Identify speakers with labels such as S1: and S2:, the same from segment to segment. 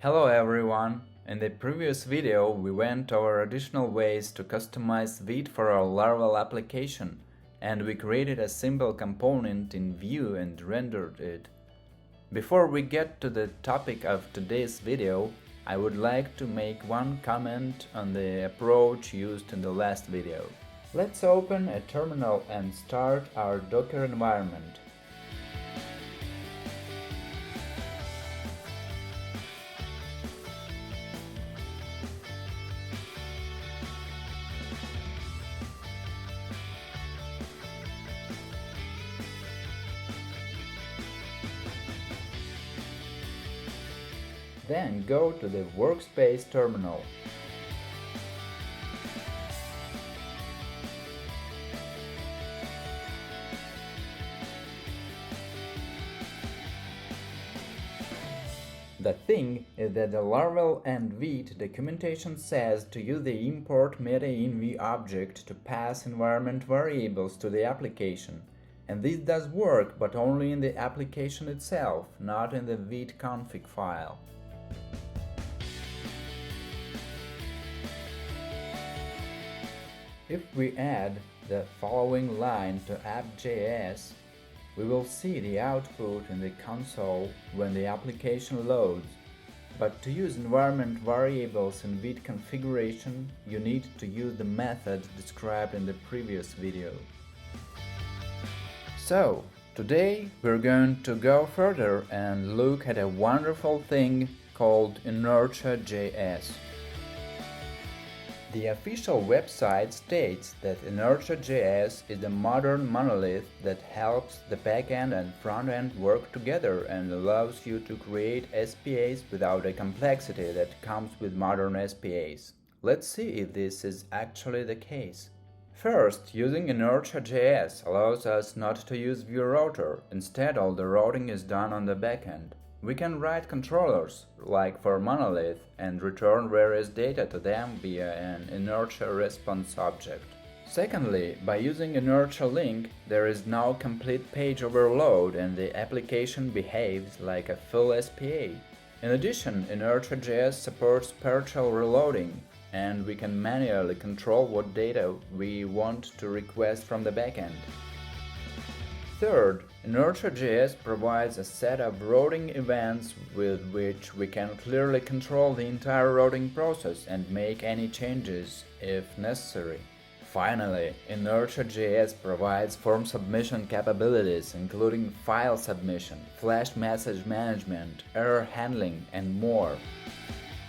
S1: Hello everyone! In the previous video we went over additional ways to customize Vite for our Laravel application, and we created a simple component in Vue and rendered it. Before we get to the topic of today's video, I would like to make one comment on the approach used in the last video. Let's open a terminal and start our Docker environment. Then go to the Workspace terminal. The thing is that the Laravel and Vite documentation says to use the import meta-env object to pass environment variables to the application. And this does work, but only in the application itself, not in the Vite config file. If we add the following line to app.js, we will see the output in the console when the application loads. But to use environment variables in Vite configuration, you need to use the method described in the previous video. So, today we're going to go further and look at a wonderful thing called Inertia.js. The official website states that Inertia.js is a modern monolith that helps the backend and frontend work together and allows you to create SPAs without the complexity that comes with modern SPAs. Let's see if this is actually the case. First, using Inertia.js allows us not to use Vue router. Instead, all the routing is done on the backend. We can write controllers, like for monolith, and return various data to them via an inertia response object. Secondly, by using inertia link, there is no complete page overload and the application behaves like a full SPA. In addition, Inertia.js supports partial reloading, and we can manually control what data we want to request from the backend. Third, Inertia.js provides a set of routing events with which we can clearly control the entire routing process and make any changes if necessary. Finally, Inertia.js provides form submission capabilities including file submission, flash message management, error handling, and more.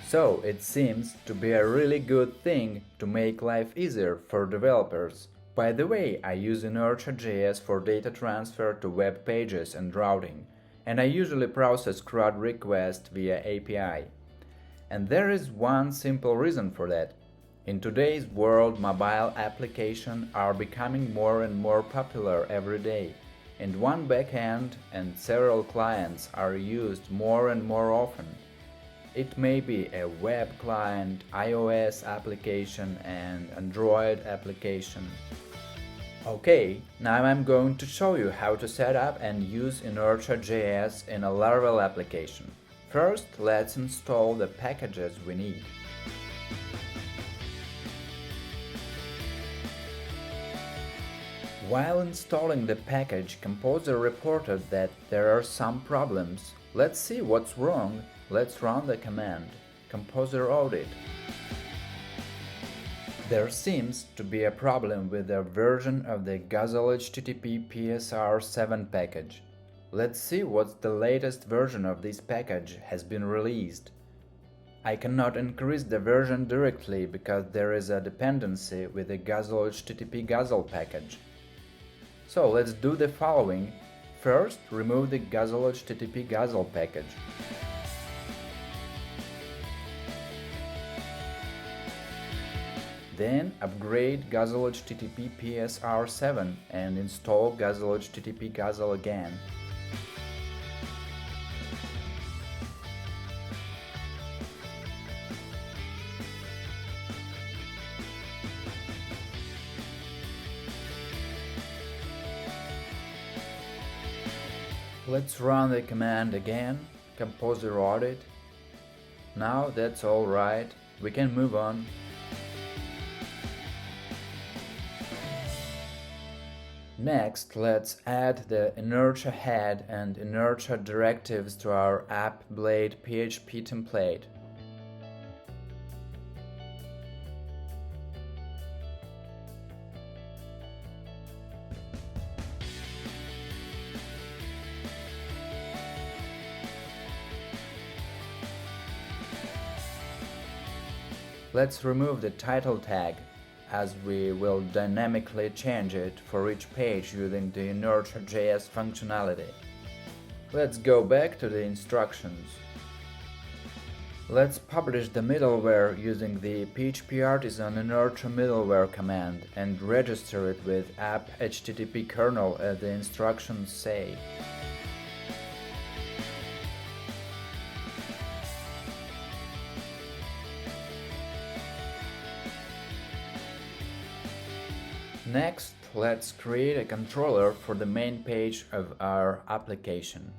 S1: So it seems to be a really good thing to make life easier for developers. By the way, I use Inertia.js for data transfer to web pages and routing, and I usually process CRUD requests via API. And there is one simple reason for that. In today's world, mobile applications are becoming more and more popular every day, and one backend and several clients are used more and more often. It may be a web client, iOS application, and Android application. Okay, now I'm going to show you how to set up and use Inertia.js in a Laravel application. First, let's install the packages we need. While installing the package, Composer reported that there are some problems. Let's see what's wrong. Let's run the command composer audit. There seems to be a problem with the version of the Guzzle HTTP PSR7 package. Let's see what the latest version of this package has been released. I cannot increase the version directly because there is a dependency with the Guzzle HTTP Guzzle package. So let's do the following. First, remove the Guzzle HTTP Guzzle package. Then upgrade Guzzle HTTP PSR7 and install Guzzle HTTP Guzzle again. Let's run the command again, composer audit. Now that's all right, we can move on. Next, let's add the inertia head and inertia directives to our app-blade PHP template. Let's remove the title tag, as we will dynamically change it for each page using the Inertia.js functionality. Let's go back to the instructions. Let's publish the middleware using the PHP Artisan Inertia middleware command and register it with app HTTP kernel as the instructions say. Next, let's create a controller for the main page of our application.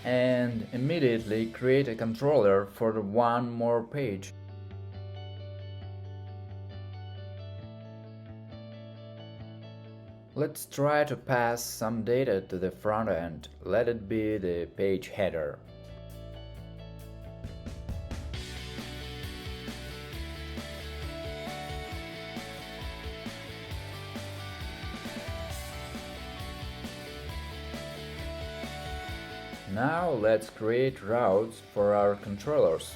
S1: And immediately create a controller for the one more page. Let's try to pass some data to the front end. Let it be the page header. Now let's create routes for our controllers.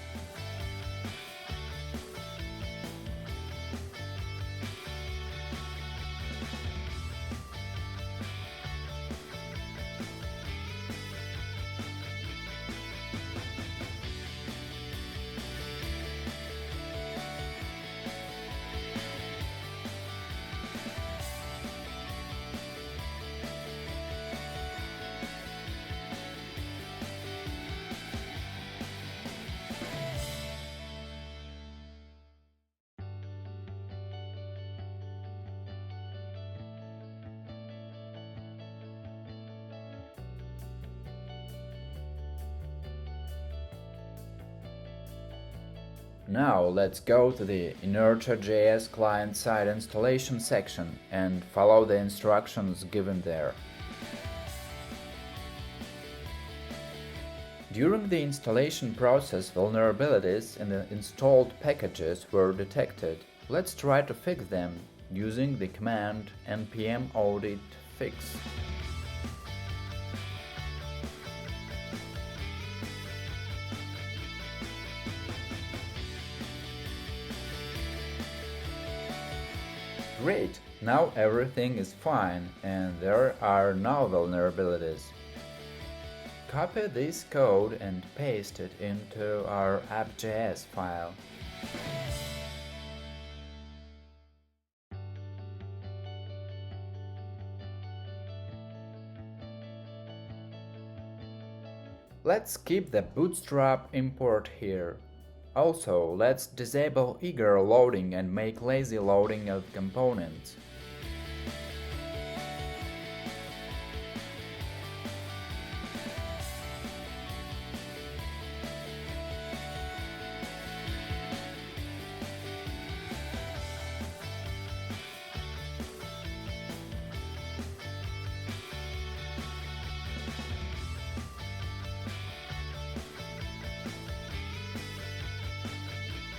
S1: Now let's go to the Inertia.js client-side installation section and follow the instructions given there. During the installation process, vulnerabilities in the installed packages were detected. Let's try to fix them using the command npm audit fix. Great! Now everything is fine and there are no vulnerabilities. Copy this code and paste it into our app.js file. Let's keep the Bootstrap import here. Also, let's disable eager loading and make lazy loading of components.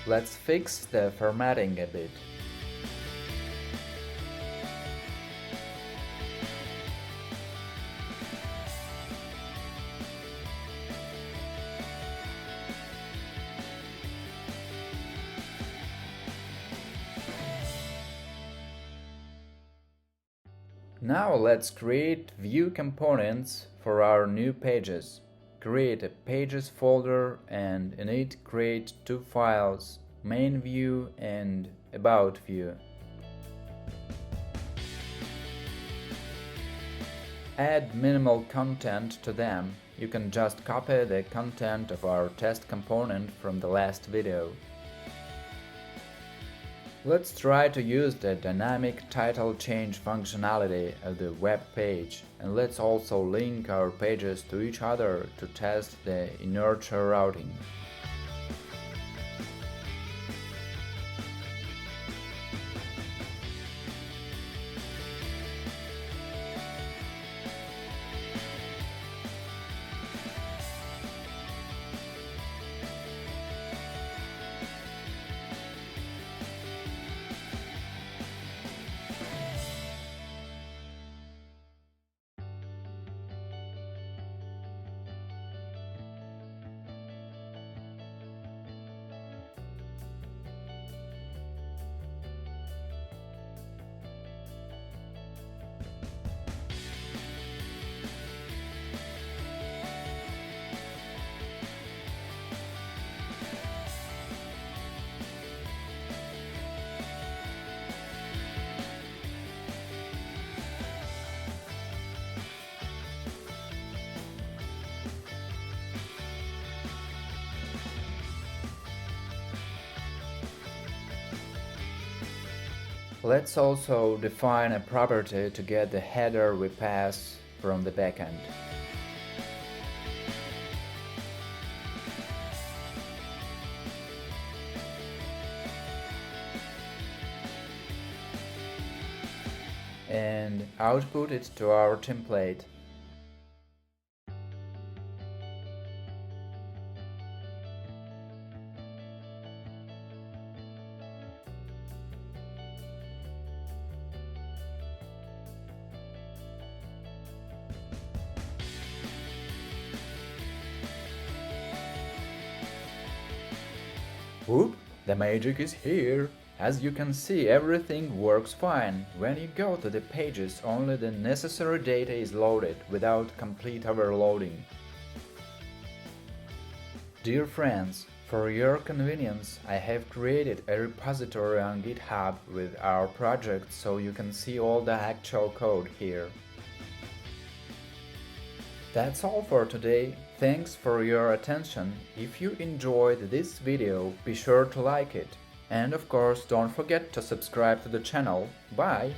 S1: Let's fix the formatting a bit. Now let's create view components for our new pages. Create a pages folder and in it create two files, main view and about view. Add minimal content to them. You can just copy the content of our test component from the last video. Let's try to use the dynamic title change functionality of the web page, and let's also link our pages to each other to test the inertia routing. Let's also define a property to get the header we pass from the backend. And output it to our template. Whoop! The magic is here! As you can see, everything works fine. When you go to the pages, only the necessary data is loaded, without complete overloading. Dear friends, for your convenience, I have created a repository on GitHub with our project so you can see all the actual code here. That's all for today. Thanks for your attention. If you enjoyed this video, be sure to like it. And of course, don't forget to subscribe to the channel. Bye!